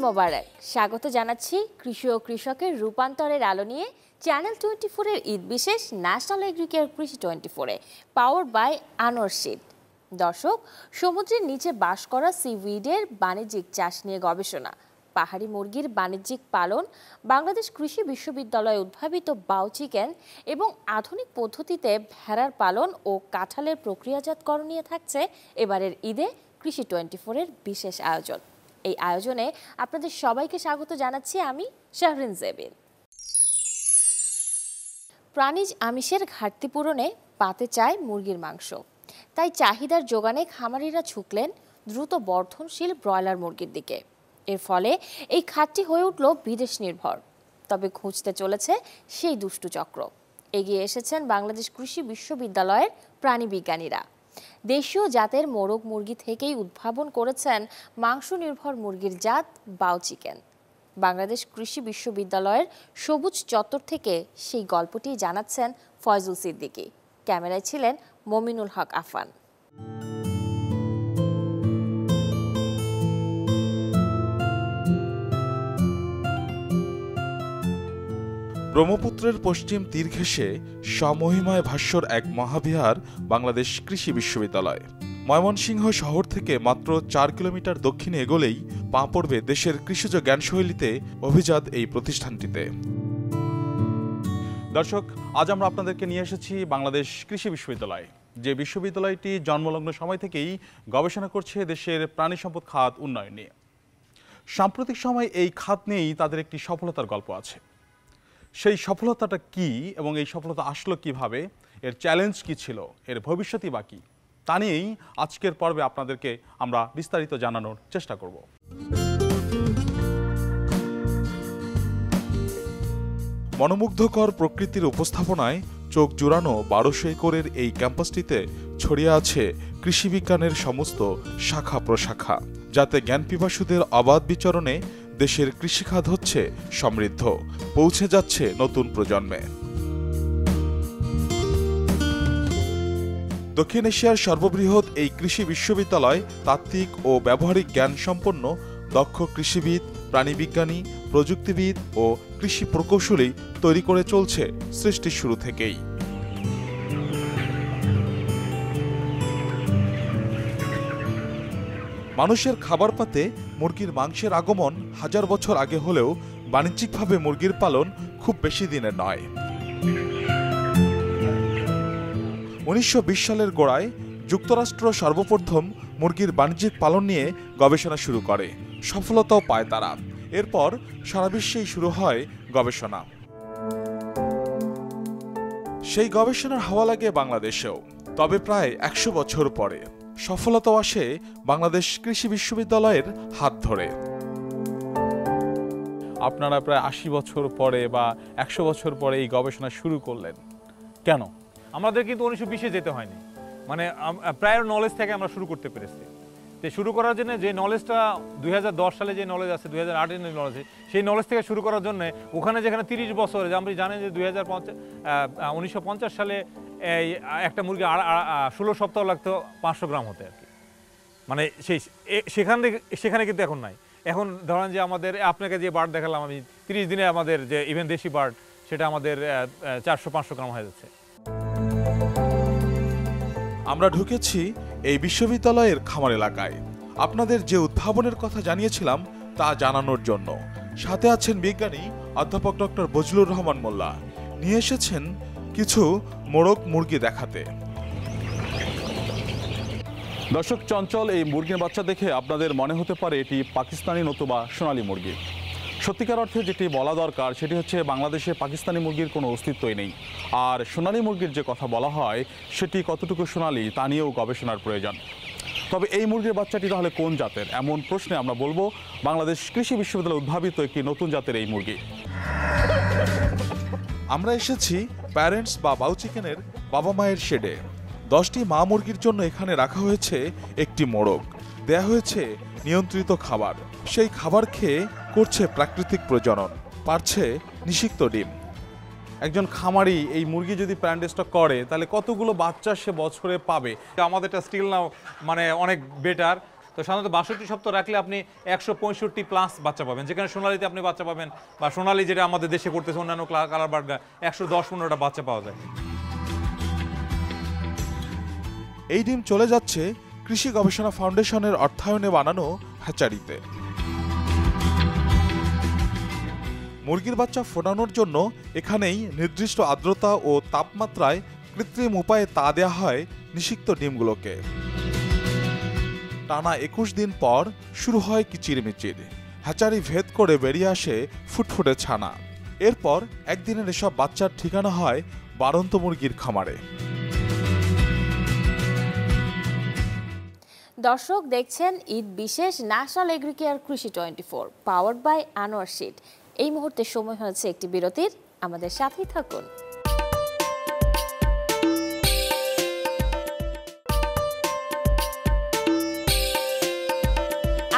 মোবারক। স্বাগত জানাচ্ছি কৃষি ও কৃষকের রূপান্তরের আলো নিয়ে চ্যানেল 24 এর ঈদ বিশেষ ন্যাশনাল এগ্রিকেয়ার কৃষি 24-এ পাওয়ার বাই আনোয়ার সিড। দর্শক, সমুদ্রের নিচে বাস করা সিউইডের বাণিজ্যিক চাষ নিয়ে গবেষণা, পাহাড়ি মুরগির বাণিজ্যিক পালন, বাংলাদেশ কৃষি বিশ্ববিদ্যালয়ে উদ্ভাবিত বাউ চিকেন এবং আধুনিক পদ্ধতিতে ভেড়ার পালন ও কাঁঠালের প্রক্রিয়াজাতকরণ নিয়ে থাকছে এবারের ঈদে কৃষি 24-এর বিশেষ আয়োজন। এই আয়োজনে আপনাদের সবাইকে স্বাগত জানাচ্ছি আমি শাহরিন জেবিন। প্রাণীজ আমিষের ঘাটতি পূরণে পাতে চায় মুরগির মাংস, তাই চাহিদার যোগানে খামারিরা ঝুঁকলেন দ্রুত বর্ধনশীল ব্রয়লার মুরগির দিকে। এর ফলে এই খাতটি হয়ে উঠল বিদেশ নির্ভর। তবে খুঁজতে চলেছে সেই দুষ্টু চক্র। এগিয়ে এসেছেন বাংলাদেশ কৃষি বিশ্ববিদ্যালয়ের প্রাণীবিজ্ঞানীরা। দেশীয় জাতের মোরগ মুরগি থেকেই উদ্ভাবন করেছেন মাংস নির্ভর মুরগির জাত বাউ চিকেন। বাংলাদেশ কৃষি বিশ্ববিদ্যালয়ের সবুজ চত্বর থেকে সেই গল্পটি জানাচ্ছেন ফয়জুল সিদ্দিকী। ক্যামেরায় ছিলেন মমিনুল হক আফান। ব্রহ্মপুত্রের পশ্চিম তীর ঘেঁষে স্বমহিমায় ভাস্বর এক মহাবিহার বাংলাদেশ কৃষি বিশ্ববিদ্যালয়। ময়মনসিংহ শহর থেকে মাত্র 4 কিলোমিটার দক্ষিণে এগোলেই পা পড়বে দেশের কৃষিজ জ্ঞানশৈলীতে অভিজাত এই প্রতিষ্ঠানটিতে। দর্শক, আজ আমরা আপনাদেরকে নিয়ে এসেছি বাংলাদেশ কৃষি বিশ্ববিদ্যালয়, যে বিশ্ববিদ্যালয়টি জন্মলগ্ন সময় থেকেই গবেষণা করছে দেশের প্রাণী সম্পদ খাত উন্নয়ন নিয়ে। সাম্প্রতিক সময় এই খাত নিয়েই তাদের একটি সফলতার গল্প আছে। সেই সফলতাটা কি এবং এই সফলতা আসলো কিভাবে, এর চ্যালেঞ্জ কি ছিল, এর ভবিষ্যৎই বাকি, তা নিয়েই আজকের পর্বে আপনাদেরকে আমরা বিস্তারিত জানানোর চেষ্টা করব। মনোমুগ্ধকর প্রকৃতির উপস্থাপনায় চোখ জুড়ানো 1200 একরের এই ক্যাম্পাসটিতে ছড়িয়ে আছে কৃষিবিজ্ঞানের সমস্ত শাখা প্রশাখা, যাতে জ্ঞানপিপাসুদের অবাধ বিচরণে দেশের কৃষিখাত হচ্ছে সমৃদ্ধ, পৌঁছে যাচ্ছে নতুন প্রজন্মে। দক্ষিণ এশিয়ার সর্ববৃহৎ এই কৃষি বিশ্ববিদ্যালয় তাত্ত্বিক ও ব্যবহারিক জ্ঞান সম্পন্ন দক্ষ কৃষিবিদ, প্রাণীবিজ্ঞানী, প্রযুক্তিবিদ ও কৃষি প্রকৌশলী তৈরি করে চলছে সৃষ্টির শুরু থেকেই। মানুষের খাবার পাতে মুরগির মাংসের আগমন হাজার বছর আগে হলেও বাণিজ্যিকভাবে মুরগির পালন খুব বেশি দিনের নয়। 1920 সালের গোড়ায় যুক্তরাষ্ট্র সর্বপ্রথম মুরগির বাণিজ্যিক পালন নিয়ে গবেষণা শুরু করে, সফলতাও পায় তারা। এরপর সারা বিশ্বেই শুরু হয় গবেষণা। সেই গবেষণার হাওয়া লাগে বাংলাদেশেও, তবে প্রায় 100 বছর পরে। সফলতাও আসে বাংলাদেশ কৃষি বিশ্ববিদ্যালয়ের হাত ধরে। আপনারা প্রায় 80 বছর পরে বা 100 বছর পরে এই গবেষণা শুরু করলেন কেন? আমাদের কিন্তু 1920-এ যেতে হয়নি, মানে প্রায়র নলেজ থেকে আমরা শুরু করতে পেরেছি। তো শুরু করার জন্য যে নলেজটা 2010 সালে যে নলেজ আছে, 2008 এর নলেজ, সেই নলেজ থেকে শুরু করার জন্য ওখানে যেখানে 30 বছর, আপনি জানেন যে 1950 সালে এই একটা মুরগি 16 সপ্তাহ লাগতো 500 গ্রাম হতে আর কি। মানে সেখানে কিন্তু এখন নাই। এখন ধরেন যে আমাদের, আপনাকে যে বার্ড দেখালাম আমি, 30 দিনে আমাদের যে ইভেন দেশি বার্ড, সেটা আমাদের 400-500 গ্রাম হয়ে যাচ্ছে। আমরা ঢুকেছি এই বিশ্ববিদ্যালয়ের খামার এলাকায়। আপনাদের যে উদ্ভাবনের কথা জানিয়েছিলাম তা জানানোর জন্য সাথে আছেন বিজ্ঞানী অধ্যাপক ডক্টর বজলুর রহমান মোল্লা। নিয়ে এসেছেন কিছু মোরগ মুরগি দেখাতে। দর্শক, চঞ্চল এই মুরগির বাচ্চা দেখে আপনাদের মনে হতে পারে এটি পাকিস্তানি নতুবা সোনালী মুরগি। সত্যিকার অর্থে যেটি বলা দরকার সেটি হচ্ছে বাংলাদেশে পাকিস্তানি মুরগির কোনো অস্তিত্বই নেই। আর সোনালী মুরগির যে কথা বলা হয় সেটি কতটুকু সোনালী তা নিয়েও গবেষণার প্রয়োজন। তবে এই মুরগির বাচ্চাটি তাহলে কোন জাতের, এমন প্রশ্নে আমরা বলবো বাংলাদেশ কৃষি বিশ্ববিদ্যালয় উদ্ভাবিত একটি নতুন জাতের এই মুরগি। আমরা এসেছি প্যারেন্টস বা বাউ চিকেনের বাবা মায়ের শেডে। 10টি মা মুরগির জন্য এখানে রাখা হয়েছে একটি মোরগ, দেয়া হয়েছে নিয়ন্ত্রিত খাবার। সেই খাবার খেয়ে করছে প্রাকৃতিক প্রজনন, পারছে নিষিক্ত ডিম। একজন খামারি এই মুরগি যদি প্যারেন্ট স্টক করে তাহলে কতগুলো বাচ্চা সে বছরে পাবে। আমাদেরটা স্টিল নাও মানে অনেক বেটার, তো সাধারণত 62 সপ্তাহ রাখলে আপনি 165 প্লাস বাচ্চা পাবেন, যেখানে সোনালিতে আপনি বাচ্চা পাবেন, বা সোনালি যেটা আমাদের দেশে করতেছে অন্যান্য কালার বার্ড 110-15টা বাচ্চা পাওয়া যায়। এই ডিম চলে যাচ্ছে কৃষি গবেষণা ফাউন্ডেশনের অর্থায়নে বানানো হ্যাচারিতে। মুরগির বাচ্চা ফোটানোর জন্য এখানেই নির্দিষ্ট আর্দ্রতা ও তাপমাত্রায় কৃত্রিম উপায়ে তা দেয়া হয় নিষিক্ত ডিমগুলোকে। টানা 21 দিন পর শুরু হয় কিচিরমিচির। হ্যাচারি ভেদ করে বেরিয়ে আসে ফুটফুটে ছানা। এরপর একদিনের এসব বাচ্চার ঠিকানা হয় বাড়ন্ত মুরগির খামারে। দর্শক দেখছেন ঈদ বিশেষ ন্যাশনাল এগ্রিকেয়ার কৃষি 24 পাওয়ার্ড বাই আনোয়ার সিড। এই মুহূর্তে সময় হয়েছে একটি বিরতির, আমাদের সাথেই থাকুন।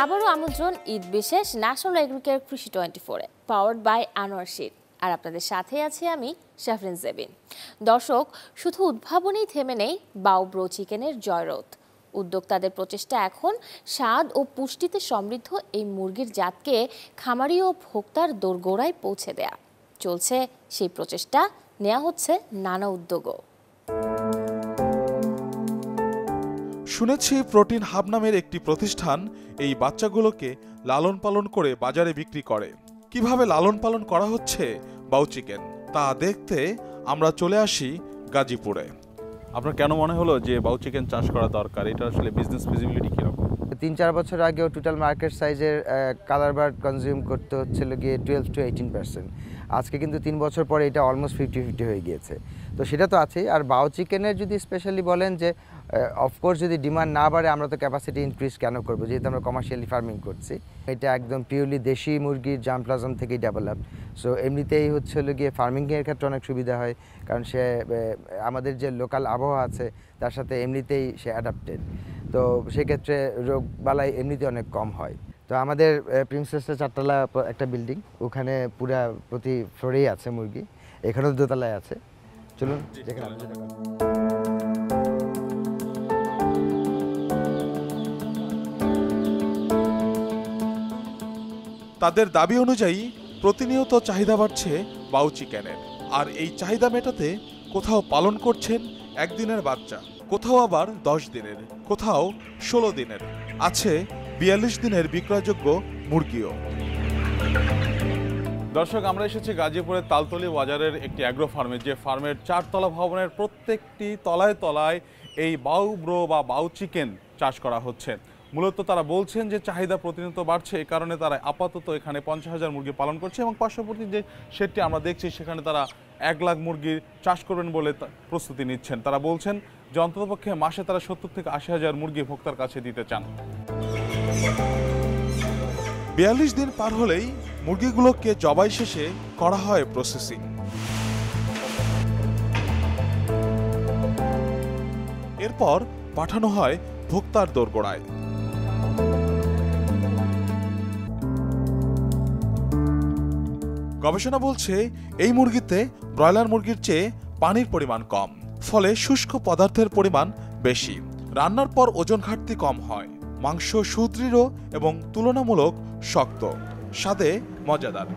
আবারও আমন্ত্রণ ঈদ বিশেষ ন্যাশনাল এগ্রিকেয়ার কৃষি 24 পাওয়ার্ড বাই আনোয়ার সিড। আর আপনাদের সাথে আছি আমি শাফরিন জেবিন। দর্শক, শুধু উদ্ভাবনেই থেমে নেই বাউ ব্রো চিকেনের জয়রথ। উদ্যোক্তাদের প্রচেষ্টা এখন স্বাদ ও পুষ্টিতে সমৃদ্ধ এই মুরগির জাতকে খামারি ও ভোক্তার দোরগোড়ায় পৌঁছে দেয়া। চলছে সেই প্রচেষ্টা, নেওয়া হচ্ছে নানা উদ্যোগও। শুনেছি প্রোটিন হাব নামের একটি প্রতিষ্ঠান এই বাচ্চাগুলোকে লালন পালন করে বাজারে বিক্রি করে। কিভাবে লালন পালন করা হচ্ছে বাউ চিকেন তা দেখতে আমরা চলে আসি গাজীপুরে। আপনার কেন মনে হলো যে বাউ চিকেন চাষ করা দরকার? এটা আসলে বিজনেস ফিজিবিলিটি কিরকম? 3-4 বছর আগেও টোটাল মার্কেট সাইজের কালার বার্ড কনজিউম করতে হচ্ছিল গিয়ে 12-18%। আজকে কিন্তু 3 বছর পরে এটা অলমোস্ট 50-50 হয়ে গিয়েছে। তো সেটা তো আছেই। আর বাউ চিকেনের যদি স্পেশালি বলেন যে অফকোর্স যদি ডিমান্ড না বাড়ে আমরা তো ক্যাপাসিটি ইনক্রিজ কেন করবো, যেহেতু আমরা কমার্শিয়ালি ফার্মিং করছি। এটা একদম পিওরলি দেশি মুরগির জার্মপ্লাজম থেকেই ডেভেলপ। সো এমনিতেই হচ্ছে হলো গিয়ে ফার্মিংয়ের ক্ষেত্রে অনেক সুবিধা হয়, কারণ সে আমাদের যে লোকাল আবহাওয়া আছে তার সাথে এমনিতেই সে অ্যাডাপ্টেড। তো সেক্ষেত্রে রোগ বালাই এমনিতে অনেক কম হয়। তো আমাদের প্রিন্সেসের 4তলা একটা বিল্ডিং, ওখানে পুরা প্রতি ফ্লোরেই আছে মুরগি, এখানেও 2তলায় আছে। চলুন যেখানে তাদের দাবি অনুযায়ী প্রতিনিয়ত চাহিদা বাড়ছে বাউ চিকেনের। আর এই চাহিদা মেটাতে কোথাও পালন করছেন একদিনের বাচ্চা, কোথাও আবার 10 দিনের, কোথাও 16 দিনের, আছে 42 দিনের বিক্রয়যোগ্য মুরগিও। দর্শক, আমরা এসেছি গাজীপুরের তালতলি বাজারের একটি অ্যাগ্রো ফার্মে, যে ফার্মের 4তলা ভবনের প্রত্যেকটি তলায় তলায় এই বাউ ব্রো বা বাউ চিকেন চাষ করা হচ্ছে। মূলত তারা বলছেন যে চাহিদা প্রতিনিয়ত বাড়ছে, এই কারণে তারা আপাতত এখানে 50,000 মুরগি পালন করছে এবং পার্শ্ববর্তী যে শেডটি আমরা দেখছি সেখানে তারা 1 লাখ মুরগির চাষ করবেন বলে প্রস্তুতি নিচ্ছেন। তারা বলছেন যে অন্ততপক্ষে মাসে তারা 70 থেকে 80,000 মুরগি ভোক্তার কাছে দিতে চান। 42 দিন পার হলেই মুরগিগুলোকে জবাই শেষে করা হয় প্রসেসিং। এরপর পাঠানো হয় ভোক্তার দোরগোড়ায়। গবেষণা বলছে এই মুরগিতে ব্রয়লার মুরগির চেয়ে পানির পরিমাণ কম, ফলে শুষ্ক পদার্থের পরিমাণ বেশি। রান্নার পর ওজন ঘাটতি কম হয়, মাংস সুদৃঢ় এবং তুলনামূলক শক্ত, স্বাদে মজাদার।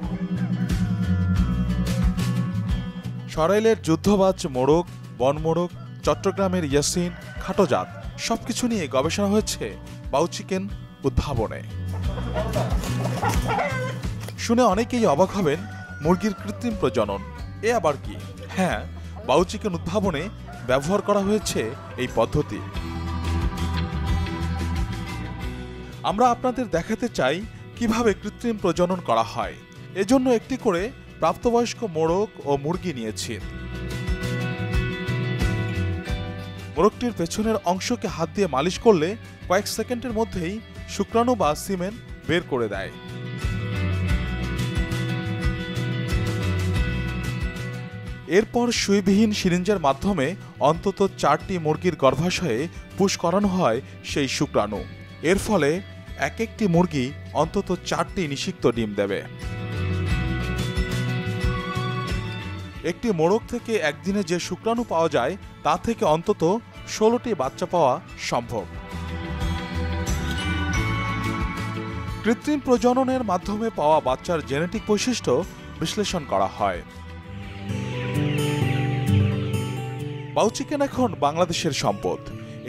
সরাইলের যুদ্ধবাজ মোরগ, বনমোরগ, চট্টগ্রামের ইয়াসিন, খাটোজাত সবকিছু নিয়ে গবেষণা হয়েছে বাউ চিকেন উদ্ভাবনে। শুনে অনেকেই অবাক হবেন, মুরগির কৃত্রিম প্রজনন এ আবার কি? হ্যাঁ, বাউ চিকেন উদ্ভাবনে ব্যবহার করা হয়েছে এই পদ্ধতি। আমরা আপনাদের দেখাতে চাই কিভাবে কৃত্রিম প্রজনন করা হয়। এজন্য একটি করে প্রাপ্তবয়স্ক মোরগ ও মুরগি নিয়েছি। মোরগটির পেছনের অংশকে হাত দিয়ে মালিশ করলে কয়েক সেকেন্ডের মধ্যেই শুক্রাণু বা সিমেন বের করে দেয়। এরপর সুইবিহীন সিরিঞ্জের মাধ্যমে অন্তত 4টি মুরগির গর্ভাশয়ে পুশ করানো হয় সেই শুক্রাণু। এর ফলে এক একটি মুরগি অন্তত 4টি নিষিক্ত ডিম দেবে। একটি মোরগ থেকে একদিনে যে শুক্রাণু পাওয়া যায় তা থেকে অন্তত 16টি বাচ্চা পাওয়া সম্ভব। কৃত্রিম প্রজননের মাধ্যমে পাওয়া বাচ্চার জেনেটিক বৈশিষ্ট্য বিশ্লেষণ করা হয়। বাউ চিকেন এখন বাংলাদেশের সম্পদ।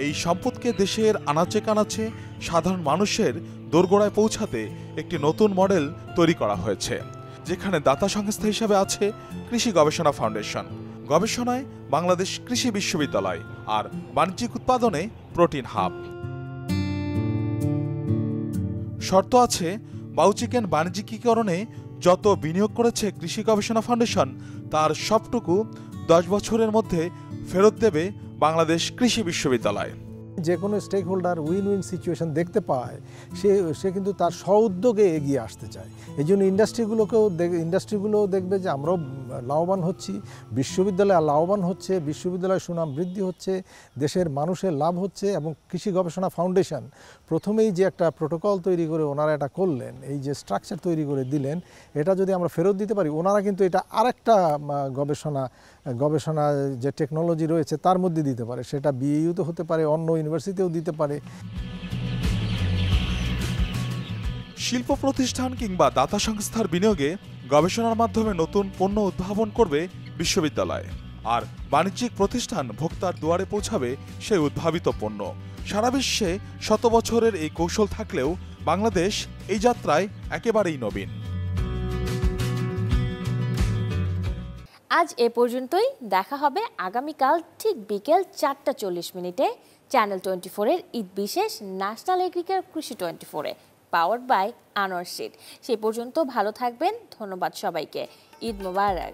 এই সম্পদকে দেশের আনাচে কানাচে সাধারণ মানুষের দোরগোড়ায় পৌঁছাতে একটি নতুন মডেল তৈরি করা হয়েছে, যেখানে দাতা সংস্থা হিসেবে আছে কৃষি গবেষণা ফাউন্ডেশন, গবেষণায় বাংলাদেশ কৃষি বিশ্ববিদ্যালয় আর বাণিজ্যিক উৎপাদনে প্রোটিন হাব। শর্ত আছে, বাউ চিকেন বাণিজ্যিকীকরণে যত বিনিয়োগ করেছে কৃষি গবেষণা ফাউন্ডেশন তার সবটুকু 10 বছরের মধ্যে ফেরত দেবে বাংলাদেশ কৃষি বিশ্ববিদ্যালয়। যে কোনো stakeholder win win situation দেখতে পায়, সে কিন্তু তার স্ব-উদ্যোগে এগিয়ে আসতে চায়। এই জন্য ইন্ডাস্ট্রিগুলো দেখবে যে আমরাও লাভবান হচ্ছি, বিশ্ববিদ্যালয় লাভবান হচ্ছে, বিশ্ববিদ্যালয়ের সুনাম বৃদ্ধি হচ্ছে, দেশের মানুষের লাভ হচ্ছে। এবং কৃষি গবেষণা ফাউন্ডেশন প্রথমেই যে একটা প্রোটোকল তৈরি করে ওনারা এটা করলেন, এই যে স্ট্রাকচার তৈরি করে দিলেন, এটা যদি আমরা ফেরত দিতে পারি, ওনারা কিন্তু এটা আরেকটা গবেষণা যে টেকনোলজি রয়েছে তার মধ্যে দিতে পারে। সেটা বিএইউতে হতে পারে, অন্য ইউনিভার্সিটিতেও দিতে পারে। শিল্প প্রতিষ্ঠান কিংবা দাতা সংস্থার বিনিয়োগে গবেষণার মাধ্যমে নতুন পণ্য উদ্ভাবন করবে বিশ্ববিদ্যালয়, আর বাণিজ্যিক প্রতিষ্ঠান ভোক্তার দুয়ারে পৌঁছাবে সেই উদ্ভাবিত পণ্য। সারা বিশ্বে 100 বছরের এই কৌশল থাকলেও বাংলাদেশ এই যাত্রায় একেবারেই নবীন। আজ এ পর্যন্তই। দেখা হবে আগামীকাল ঠিক বিকেল 4:40 চ্যানেল 24-এর ঈদ বিশেষ ন্যাশনাল এগ্রিকালচার কৃষি 24-এ, পাওয়ার্ড বাই আনোয়ার শীট। সেই পর্যন্ত ভালো থাকবেন। ধন্যবাদ সবাইকে। ঈদ মোবারক।